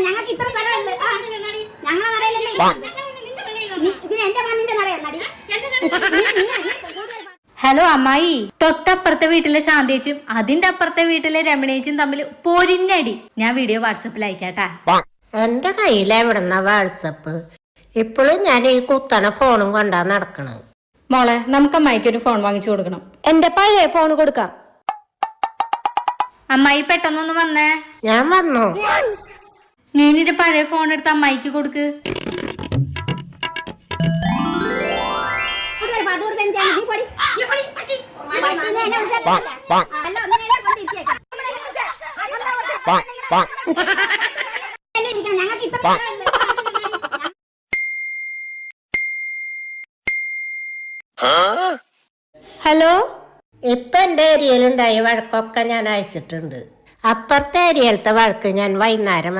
ഞങ്ങൾക്ക് ഇത്ര സ്ഥലമുണ്ട്. ഞങ്ങളെ നടയിലല്ലേ എന്റെ മണ്ണിന്റെ നടയാ. ഹലോ അമ്മായി, തൊട്ടപ്പുറത്തെ വീട്ടിലെ ശാന്തേച്ചും അതിന്റെ അപ്പുറത്തെ വീട്ടിലെ രമണേച്ചും തമ്മിൽ പൊരിഞ്ഞടി. ഞാൻ വീഡിയോ വാട്സപ്പിൽ അയക്കാട്ടാ. എന്റെ കയ്യിലെവിടുന്ന വാട്സപ്പ്? ഇപ്പോഴും ഞാൻ ഈ കുത്തണ ഫോണും കൊണ്ടാ നടക്കണത്. മോളെ, നമുക്ക് അമ്മായിക്ക് ഒരു ഫോൺ വാങ്ങിച്ചു കൊടുക്കണം. എന്റെ പഴയ ഫോൺ കൊടുക്കാം. അമ്മായി പെട്ടെന്നൊന്ന് വന്നേ. ഞാൻ വന്നു. നീ നിന്റെ പഴയ ഫോൺ എടുത്ത് അമ്മായിക്ക് കൊടുക്ക്. ഞങ്ങൾക്ക് ഇത്ര ഹലോ, ഇപ്പൊ എന്റെ ഏരിയയിലുണ്ടായ വഴക്കൊക്കെ ഞാൻ അയച്ചിട്ടുണ്ട്. അപ്പുറത്തെ ഏരിയയിലത്തെ വഴക്ക് ഞാൻ വൈകുന്നേരം